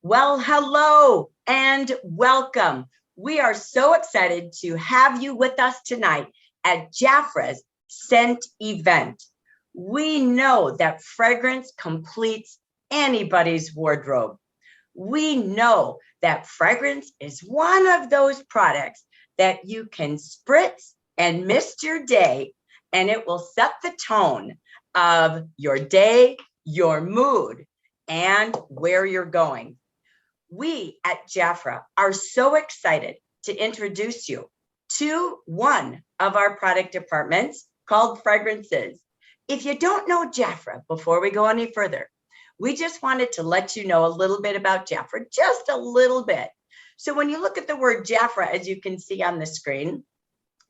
Well, hello and welcome. We are so excited to have you with us tonight at JAFRA's Scent event. We know that fragrance completes anybody's wardrobe. We know that fragrance is one of those products that you can spritz and mist your day, and it will set the tone of your day, your mood, and where you're going. We at JAFRA are so excited to introduce you to one of our product departments called Fragrances. If you don't know JAFRA, before we go any further, we just wanted to let you know a little bit about JAFRA, just a little bit. So when you look at the word JAFRA, as you can see on the screen,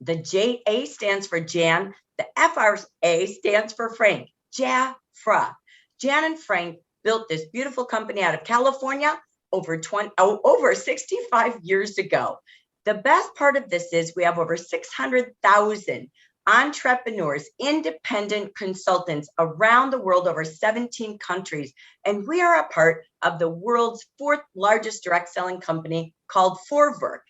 the JA stands for Jan, the FRA stands for Frank, JAFRA. Jan and Frank built this beautiful company out of California over 65 years ago. The best part of this is we have over 600,000 entrepreneurs, independent consultants around the world, over 17 countries. And we are a part of the world's fourth largest direct selling company called Forwerk.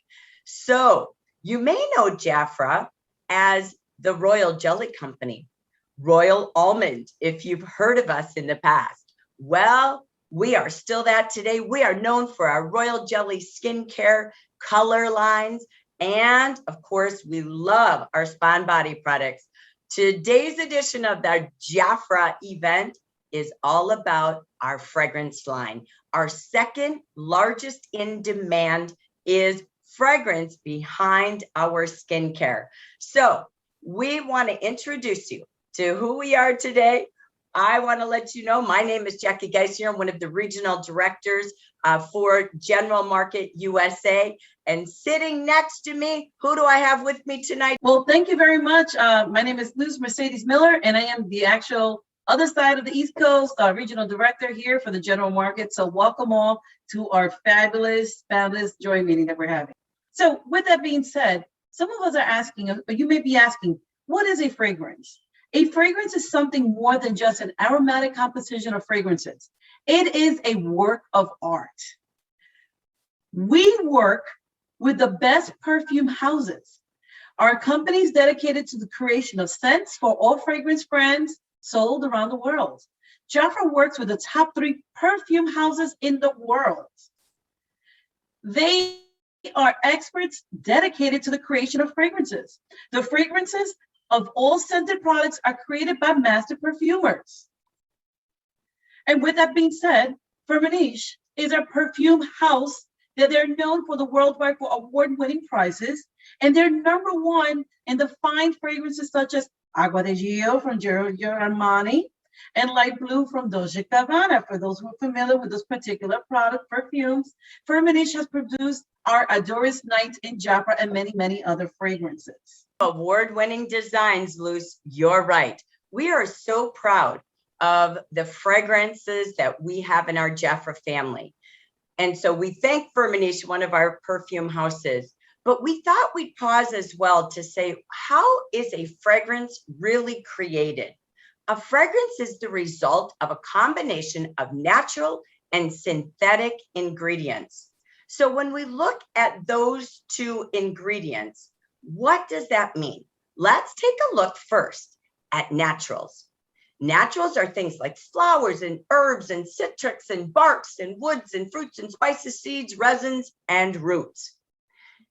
So you may know JAFRA as the Royal Jelly Company, Royal Almond, if you've heard of us in the past. Well, we are still that today. We are known for our Royal Jelly skincare, color lines, and of course, we love our Spawn Body products. Today's edition of the JAFRA event is all about our fragrance line. Our second largest in demand is fragrance behind our skincare. So we want to introduce you to who we are today. I want to let you know, my name is Jackie Geisinger. I'm one of the regional directors for General Market USA. And sitting next to me, who do I have with me tonight? Well, thank you very much. My name is Luz Mercedes Miller, and I am the actual other side of the East Coast regional director here for the General Market. So welcome all to our fabulous joint meeting that we're having. So with that being said, some of us are asking, or you may be asking, what is a fragrance? A fragrance is something more than just an aromatic composition of fragrances. It is a work of art. We work with the best perfume houses. Our company is dedicated to the creation of scents for all fragrance brands sold around the world. JAFRA works with the top 3 perfume houses in the world. They are experts dedicated to the creation of fragrances. The fragrances of all scented products are created by master perfumers. And with that being said, Firmenich is a perfume house that they're known for the worldwide for award-winning prizes, and they're #1 in the fine fragrances such as Agua de Gio from Giorgio Armani and Light Blue from Dolce & Gabbana. For those who are familiar with those particular perfumes, Firmenich has produced our Adoris Night in JAFRA and many, many other fragrances. Award-winning designs, Luz, you're right. We are so proud of the fragrances that we have in our JAFRA family. And so we thank Firmenich, one of our perfume houses, but we thought we'd pause as well to say, how is a fragrance really created? A fragrance is the result of a combination of natural and synthetic ingredients. So when we look at those 2 ingredients, what does that mean? Let's take a look first at naturals. Naturals are things like flowers and herbs and citrus and barks and woods and fruits and spices, seeds, resins, and roots.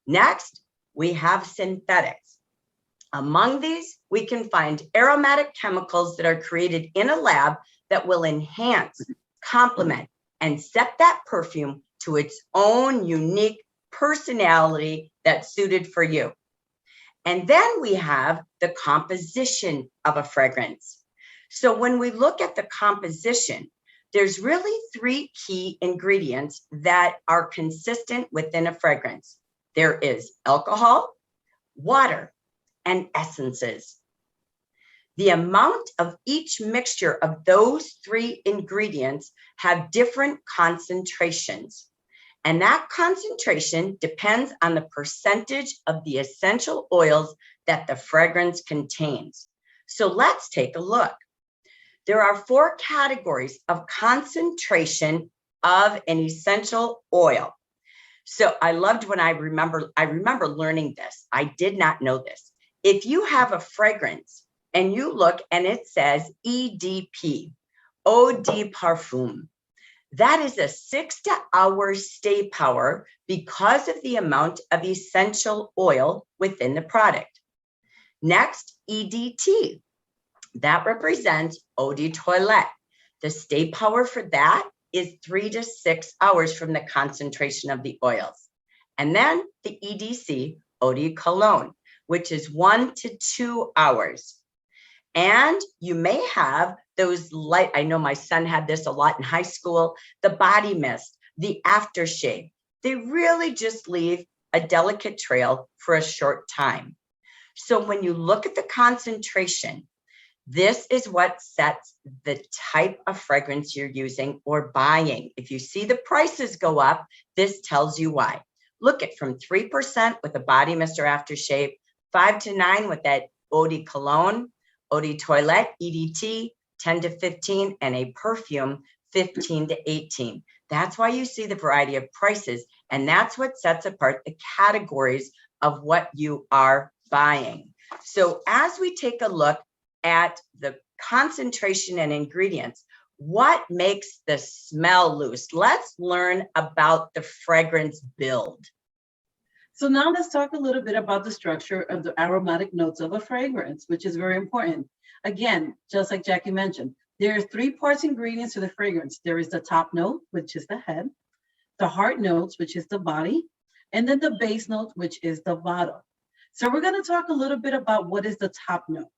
Next, we have synthetics. Among these, we can find aromatic chemicals that are created in a lab that will enhance, complement, and set that perfume to its own unique personality that's suited for you. And then we have the composition of a fragrance. So when we look at the composition, there's really 3 key ingredients that are consistent within a fragrance. There is alcohol, water, and essences. The amount of each mixture of those 3 ingredients have different concentrations. And that concentration depends on the percentage of the essential oils that the fragrance contains. So let's take a look. There are 4 categories of concentration of an essential oil. So I loved when I remember learning this. I did not know this. If you have a fragrance and you look and it says EDP, Eau de Parfum, that is a 6-hour stay power because of the amount of essential oil within the product. Next, EDT, that represents Eau de Toilette. The stay power for that is 3 to 6 hours from the concentration of the oils. And then the EDC, Eau de Cologne, which is 1 to 2 hours. And you may have those light, I know my son had this a lot in high school, the body mist, the aftershave. They really just leave a delicate trail for a short time. So when you look at the concentration, this is what sets the type of fragrance you're using or buying. If you see the prices go up, this tells you why. Look at from 3% with a body mist or aftershave, 5 to 9 with that Eau de Cologne, Eau de Toilette, EDT, 10 to 15, and a perfume, 15 to 18. That's why you see the variety of prices, and that's what sets apart the categories of what you are buying. So as we take a look at the concentration and ingredients, what makes the smell loose? Let's learn about the fragrance build. So now let's talk a little bit about the structure of the aromatic notes of a fragrance, which is very important. Again, just like Jackie mentioned, there are 3 parts ingredients to the fragrance. There is the top note, which is the head, the heart notes, which is the body, and then the base note, which is the bottom. So we're going to talk a little bit about what is the top note.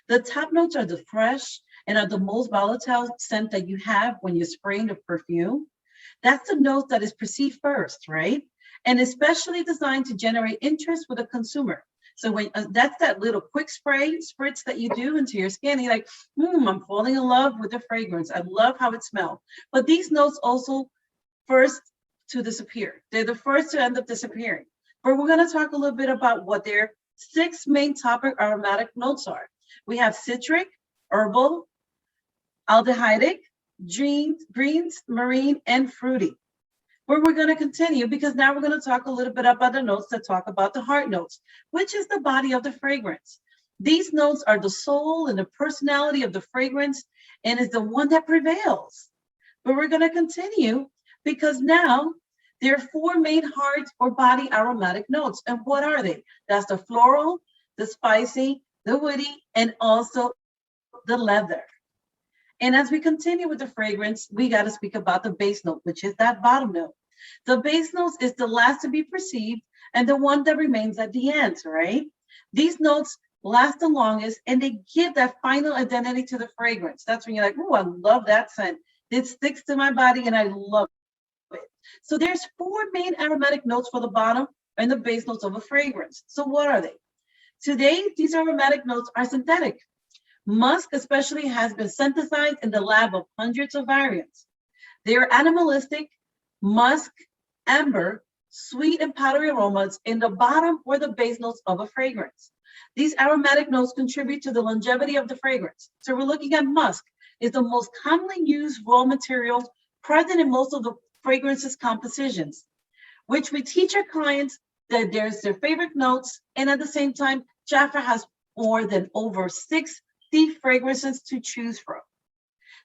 The top notes are the fresh and are the most volatile scent that you have when you're spraying the perfume. That's the note that is perceived first, right? And especially designed to generate interest with a consumer. So when that's that little quick spritz that you do into your skin, you're like, I'm falling in love with the fragrance. I love how it smells. But these notes also first to disappear. They're the first to end up disappearing. But we're going to talk a little bit about what their 6 main topic aromatic notes are. We have citric, herbal, aldehydic, greens, marine, and fruity. But we're going to continue because now we're going to talk a little bit about the notes that talk about the heart notes, which is the body of the fragrance. These notes are the soul and the personality of the fragrance and is the one that prevails. But we're going to continue because now there are 4 main heart or body aromatic notes. And what are they? That's the floral, the spicy, the woody, and also the leather. And as we continue with the fragrance, we got to speak about the base note, which is that bottom note. The base note is the last to be perceived and the one that remains at the end, right? These notes last the longest and they give that final identity to the fragrance. That's when you're like, oh, I love that scent. It sticks to my body and I love it. So there's 4 main aromatic notes for the bottom and the base notes of a fragrance. So what are they? Today, these aromatic notes are synthetic. Musk especially has been synthesized in the lab of hundreds of variants. They are animalistic, musk, amber, sweet and powdery aromas in the bottom or the base notes of a fragrance. These aromatic notes contribute to the longevity of the fragrance. So we're looking at musk is the most commonly used raw material present in most of the fragrances compositions, which we teach our clients that there's their favorite notes. And at the same time, JAFRA has more than over 60 fragrances to choose from.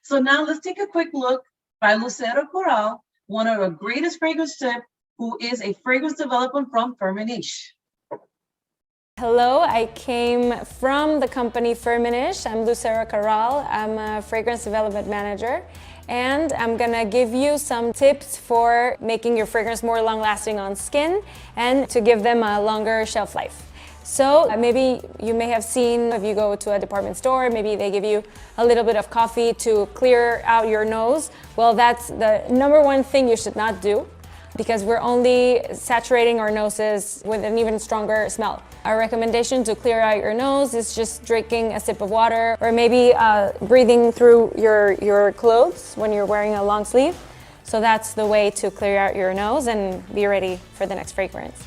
So now let's take a quick look by Lucero Corral, one of our greatest fragrance tips, who is a fragrance developer from Firmenich. Hello, I came from the company Firmenich. I'm Lucero Corral. I'm a fragrance development manager. And I'm gonna give you some tips for making your fragrance more long-lasting on skin and to give them a longer shelf life. So maybe you may have seen if you go to a department store, maybe they give you a little bit of coffee to clear out your nose. Well, that's the #1 thing you should not do because we're only saturating our noses with an even stronger smell. Our recommendation to clear out your nose is just drinking a sip of water or maybe breathing through your clothes when you're wearing a long sleeve. So that's the way to clear out your nose and be ready for the next fragrance.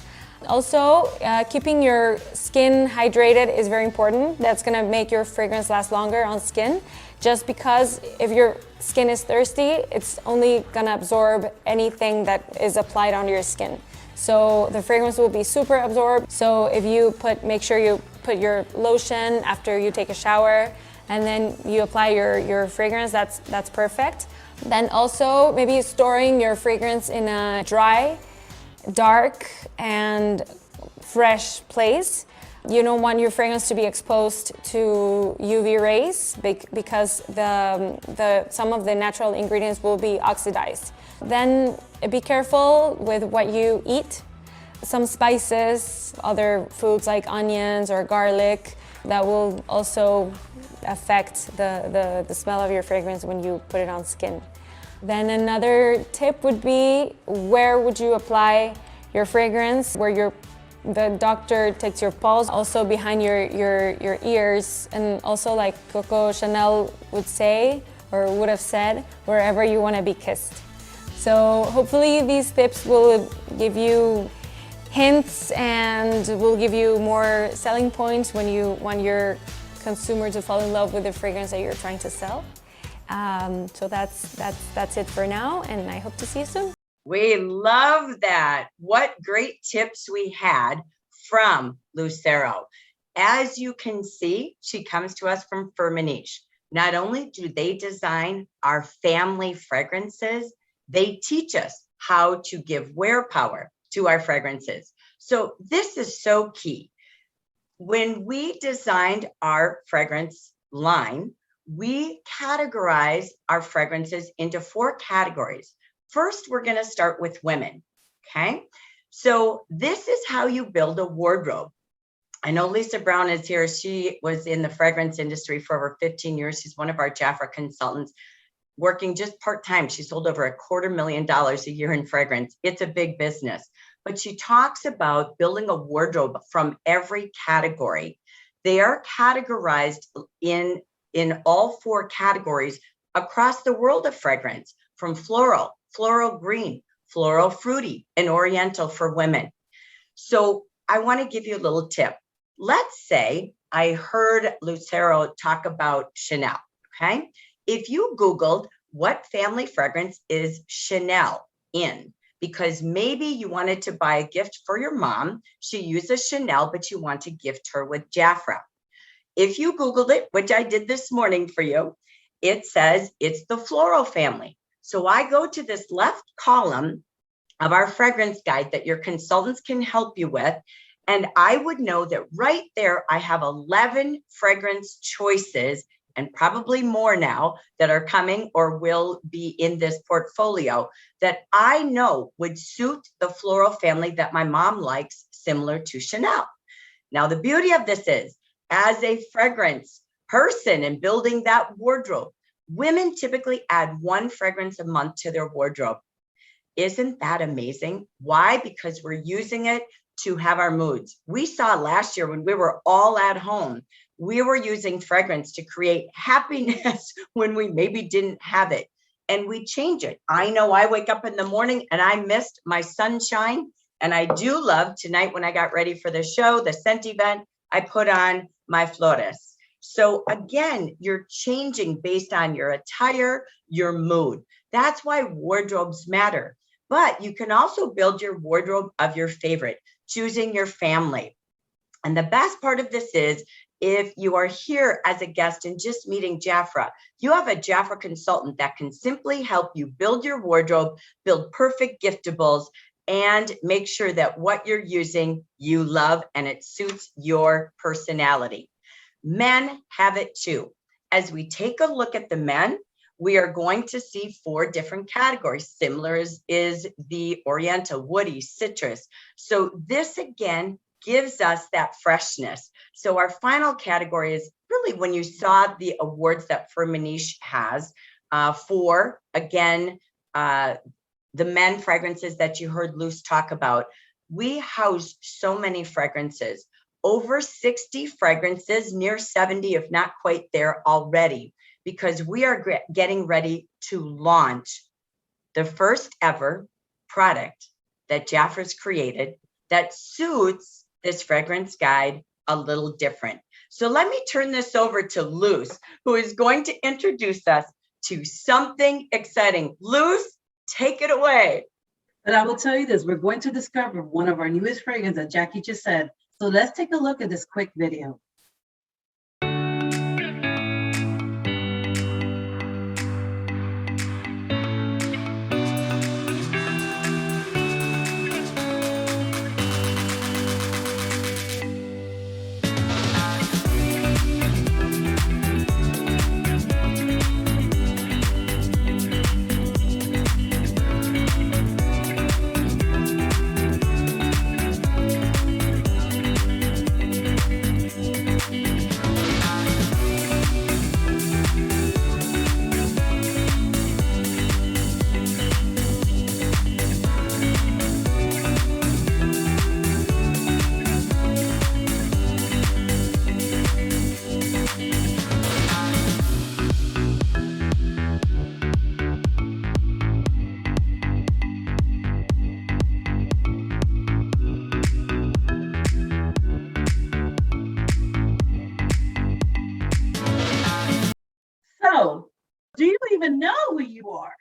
Also, keeping your skin hydrated is very important. That's gonna make your fragrance last longer on skin. just because if your skin is thirsty, it's only gonna absorb anything that is applied onto your skin. So the fragrance will be super absorbed. So if you make sure you put your lotion after you take a shower, and then you apply your fragrance, that's perfect. Then also maybe storing your fragrance in a dry, dark, and fresh place. You don't want your fragrance to be exposed to UV rays because some of the natural ingredients will be oxidized. Then be careful with what you eat. Some spices, other foods like onions or garlic, that will also affect the smell of your fragrance when you put it on skin. Then another tip would be, where would you apply your fragrance? Where the doctor takes your pulse, also behind your ears, and also like Coco Chanel would say, or would have said, wherever you want to be kissed. So hopefully these tips will give you hints and will give you more selling points when you want your consumer to fall in love with the fragrance that you're trying to sell. So that's it for now, and I hope to see you soon. We love that. What great tips we had from Lucero. As you can see, she comes to us from Firmenich. Not only do they design our family fragrances, they teach us how to give wear power to our fragrances. So this is so key. When we designed our fragrance line, we categorize our fragrances into 4 categories. First, we're going to start with women, okay? So this is how you build a wardrobe. I know Lisa Brown is here. She was in the fragrance industry for over 15 years. She's one of our JAFRA consultants, working just part-time. She sold over $250,000 a year in fragrance. It's a big business. But she talks about building a wardrobe from every category. They are categorized in all 4 categories across the world of fragrance, from floral, floral green, floral fruity, and oriental for women. So I want to give you a little tip. Let's say I heard Lucero talk about Chanel, okay? If you Googled what family fragrance is Chanel in, because maybe you wanted to buy a gift for your mom, she uses Chanel, but you want to gift her with JAFRA. If you Googled it, which I did this morning for you, it says it's the floral family. So I go to this left column of our fragrance guide that your consultants can help you with, and I would know that right there, I have 11 fragrance choices, and probably more now that are coming or will be in this portfolio that I know would suit the floral family that my mom likes, similar to Chanel. Now, the beauty of this is, as a fragrance person and building that wardrobe, women typically add 1 fragrance a month to their wardrobe. Isn't that amazing? Why? Because we're using it to have our moods. We saw last year when we were all at home, we were using fragrance to create happiness when we maybe didn't have it. And we change it. I know I wake up in the morning and I missed my sunshine. And I do love tonight when I got ready for the show, the scent event, I put on my Flores. So again, you're changing based on your attire, your mood. That's why wardrobes matter. But you can also build your wardrobe of your favorite, choosing your family. And the best part of this is, if you are here as a guest and just meeting JAFRA, you have a JAFRA consultant that can simply help you build your wardrobe, build perfect giftables, and make sure that what you're using, you love and it suits your personality. Men have it too. As we take a look at the men, we are going to see 4 different categories. Similar is the Oriental, woody, citrus. So this again gives us that freshness. So our final category is really when you saw the awards that Firmenich has for, again, the men fragrances that you heard Luce talk about. We house so many fragrances, over 60 fragrances, near 70, if not quite there already, because we are getting ready to launch the first ever product that JAFRA's created that suits this fragrance guide a little different. So let me turn this over to Luz, who is going to introduce us to something exciting. Luz, take it away. But I will tell you this, we're going to discover one of our newest fragrances that Jackie just said. So let's take a look at this quick video. So, do you even know who you are?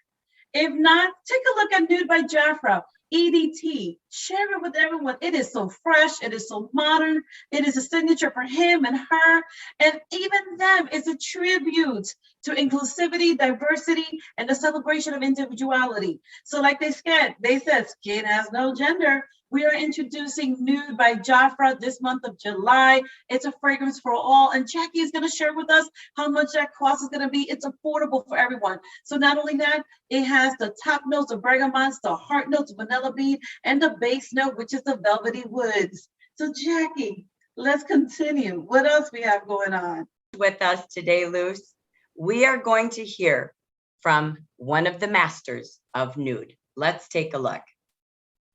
If not, take a look at Nuud by JAFRA, EDT. Share it with everyone. It is so fresh. It is so modern. It is a signature for him and her. And even them. It's a tribute to inclusivity, diversity, and the celebration of individuality. So like they said, skin has no gender. We are introducing Nuud by JAFRA this month of July. It's a fragrance for all. And Jackie is going to share with us how much that cost is going to be. It's affordable for everyone. So not only that, it has the top notes of bergamot, the heart notes of vanilla bean, and the base note, which is the velvety woods. So Jackie, let's continue. What else we have going on? With us today, Luz, we are going to hear from one of the masters of Nuud. Let's take a look.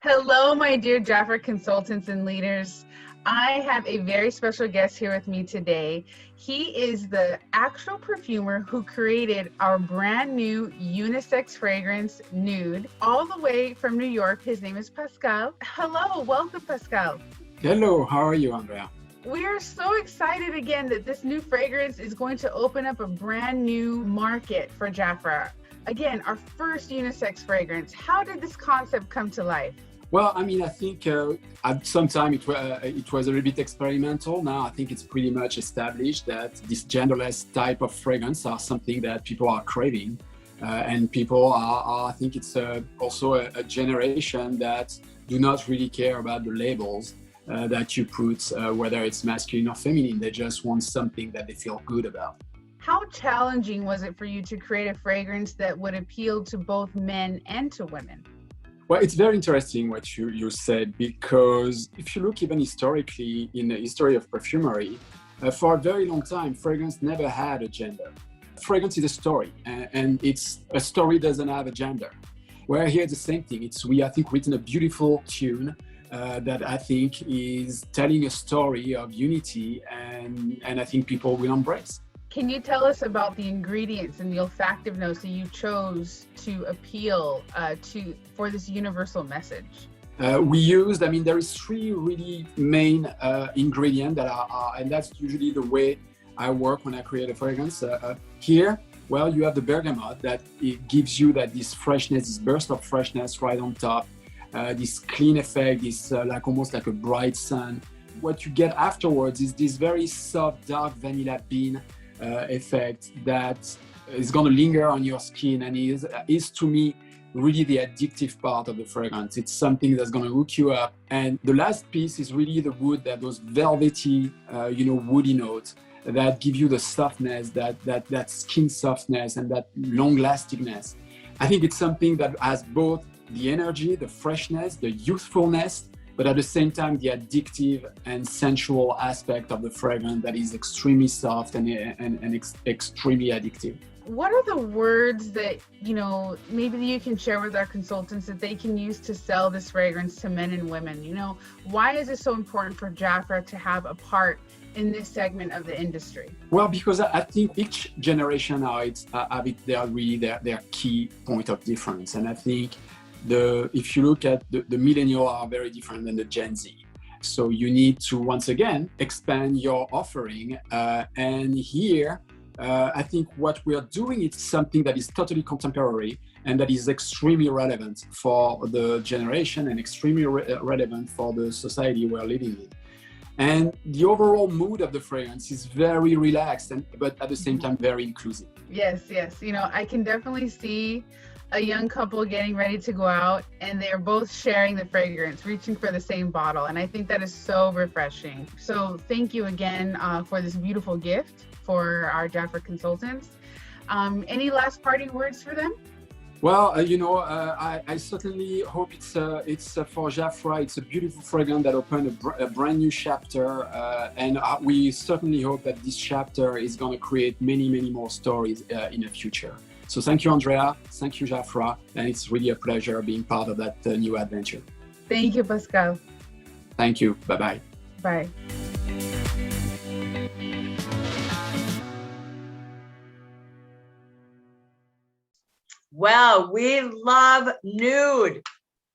Hello, my dear JAFRA consultants and leaders. I have a very special guest here with me today. He is the actual perfumer who created our brand new unisex fragrance, Nuud, all the way from New York. His name is Pascal. Hello, welcome, Pascal. Hello, how are you, Andrea? We are so excited again that this new fragrance is going to open up a brand new market for JAFRA. Again, our first unisex fragrance. How did this concept come to life? Well, I mean, I think at some time it was a little bit experimental. Now I think it's pretty much established that this genderless type of fragrance are something that people are craving. And people are I think it's also a generation that do not really care about the labels that you put, whether it's masculine or feminine. They just want something that they feel good about. How challenging was it for you to create a fragrance that would appeal to both men and to women? Well, it's very interesting what you said, because if you look even historically in the history of perfumery, for a very long time, fragrance never had a gender. Fragrance is a story, and it's a story doesn't have a gender. Where here the same thing. We, I think, written a beautiful tune that I think is telling a story of unity, and I think people will embrace. Can you tell us about the ingredients and the olfactive notes that you chose to appeal for this universal message? We used, I mean, there is three really main ingredients that are, and that's usually the way I work when I create a fragrance. Here, well, you have the bergamot that it gives you this freshness, this burst of freshness right on top, this clean effect, this almost like a bright sun. What you get afterwards is this very soft, dark vanilla bean effect that is going to linger on your skin, and is to me really the addictive part of the fragrance. It's something that's going to hook you up. And the last piece is really the wood, that those velvety, woody notes that give you the softness, that skin softness and that long lastingness. I think it's something that has both the energy, the freshness, the youthfulness, but at the same time, the addictive and sensual aspect of the fragrance that is extremely soft and extremely addictive. What are the words that, maybe you can share with our consultants that they can use to sell this fragrance to men and women? Why is it so important for JAFRA to have a part in this segment of the industry? Well, because I think each generation their key point of difference. And I think if you look at the millennials are very different than the Gen Z. So you need to, once again, expand your offering. And here, I think what we are doing is something that is totally contemporary and that is extremely relevant for the generation and extremely relevant for the society we're living in. And the overall mood of the fragrance is very relaxed, but at the same time, very inclusive. Yes, yes. You know, I can definitely see a young couple getting ready to go out and they're both sharing the fragrance, reaching for the same bottle. And I think that is so refreshing. So thank you again for this beautiful gift for our JAFRA consultants. Any last parting words for them? Well, I certainly hope it's for JAFRA. It's a beautiful fragrance that opened a brand new chapter, and we certainly hope that this chapter is going to create many, many more stories in the future. So thank you, Andrea. Thank you, JAFRA, and it's really a pleasure being part of that new adventure. Thank you, Pascal. Thank you. Bye-bye. Bye. Well, we love Nuud.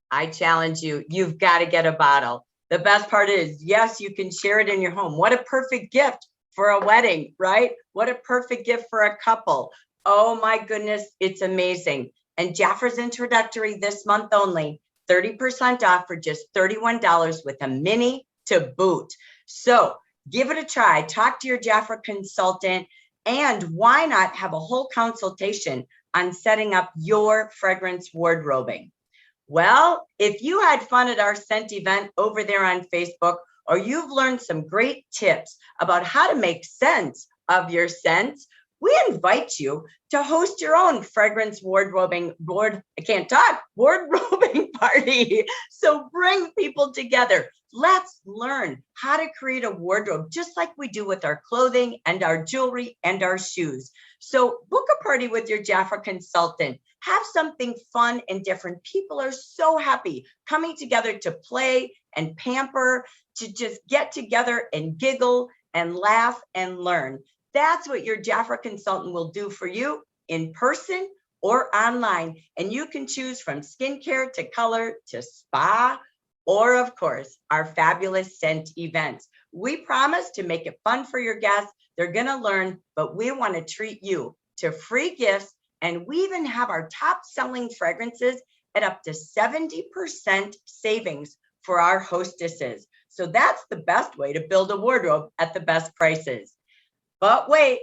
I challenge you, you've got to get a bottle. The best part is, yes, you can share it in your home. What a perfect gift for a wedding, right? What a perfect gift for a couple. Oh my goodness, it's amazing. And JAFRA's introductory this month only, 30% off for just $31 with a mini to boot. So give it a try. Talk to your JAFRA consultant, and why not have a whole consultation on setting up your fragrance wardrobing? Well, if you had fun at our scent event over there on Facebook, or you've learned some great tips about how to make sense of your scents, we invite you to host your own fragrance wardrobing party. So bring people together. Let's learn how to create a wardrobe just like we do with our clothing and our jewelry and our shoes. So book a party with your JAFRA consultant. Have something fun and different. People are so happy coming together to play and pamper, to just get together and giggle and laugh and learn. That's what your JAFRA consultant will do for you in person or online. And you can choose from skincare to color to spa, or of course, our fabulous scent events. We promise to make it fun for your guests. They're gonna learn, but we wanna treat you to free gifts. And we even have our top selling fragrances at up to 70% savings for our hostesses. So that's the best way to build a wardrobe at the best prices. But wait,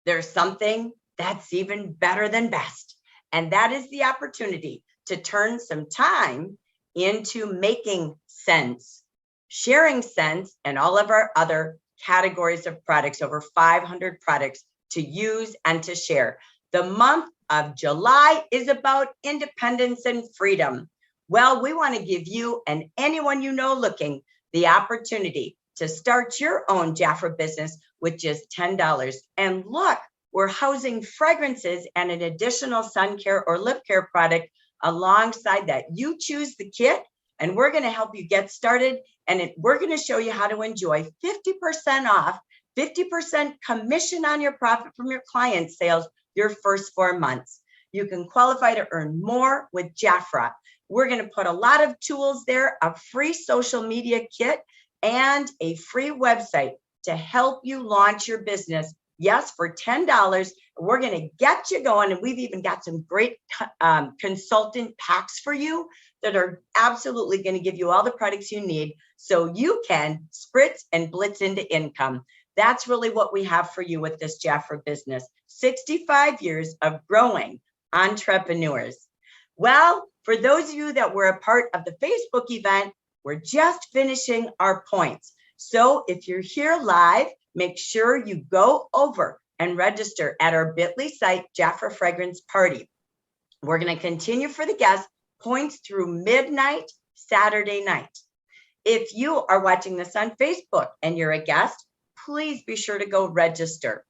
there's something that's even better than best. And that is the opportunity to turn some time into making scents, sharing scents, and all of our other categories of products, over 500 products to use and to share. The month of July is about independence and freedom. Well, we want to give you and anyone you know looking the opportunity to start your own JAFRA business with just $10. And look, we're housing fragrances and an additional sun care or lip care product alongside that. You choose the kit, and we're going to help you get started. And we're going to show you how to enjoy 50% off, 50% commission on your profit from your client sales your first 4 months. You can qualify to earn more with JAFRA. We're going to put a lot of tools there, a free social media kit, and a free website to help you launch your business. Yes, for $10, we're going to get you going. And we've even got some great consultant packs for you that are absolutely going to give you all the products you need so you can spritz and blitz into income. That's really what we have for you with this JAFRA business. 65 years of growing entrepreneurs. Well, for those of you that were a part of the Facebook event, we're just finishing our points. So if you're here live, make sure you go over and register at our bit.ly site, JAFRA Fragrance Party. We're going to continue for the guests, points through midnight, Saturday night. If you are watching this on Facebook and you're a guest, please be sure to go register.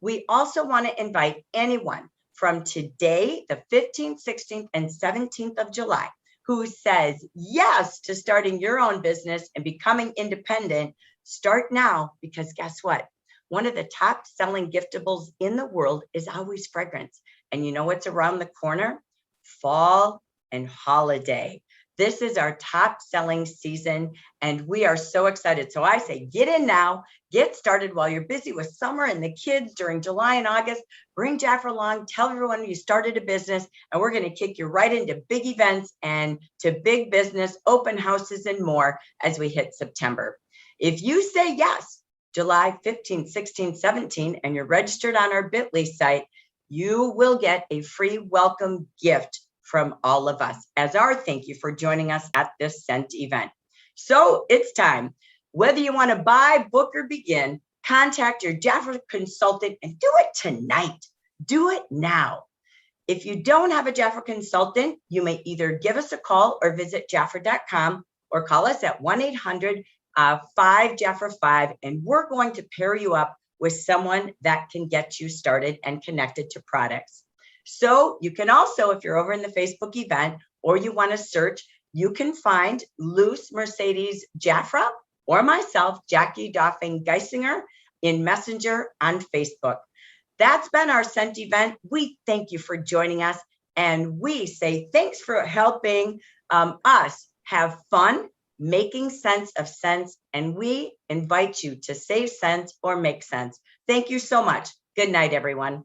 We also want to invite anyone from today, the 15th, 16th, and 17th of July, who says yes to starting your own business and becoming independent. Start now, because guess what? One of the top selling giftables in the world is always fragrance. And you know what's around the corner? Fall and holiday. This is our top selling season, and we are so excited. So I say, get in now, get started while you're busy with summer and the kids during July and August. Bring JAFRA along, tell everyone you started a business, and we're going to kick you right into big events and to big business, open houses, and more as we hit September. If you say yes, July 15, 16, 17, and you're registered on our Bitly site, you will get a free welcome gift from all of us as our thank you for joining us at this Scent event. So it's time. Whether you want to buy, book, or begin, contact your JAFRA consultant and do it tonight. Do it now. If you don't have a JAFRA consultant, you may either give us a call or visit JAFRA.com or call us at 1-800-5JAFRA5, and we're going to pair you up with someone that can get you started and connected to products. So you can also, if you're over in the Facebook event or you want to search, you can find Luce Mercedes JAFRA or myself, Jackie Doffing Geisinger, in Messenger on Facebook. That's been our Scent event. We thank you for joining us, and we say thanks for helping us have fun making sense of scents, and we invite you to save sense or make sense. Thank you so much. Good night, everyone.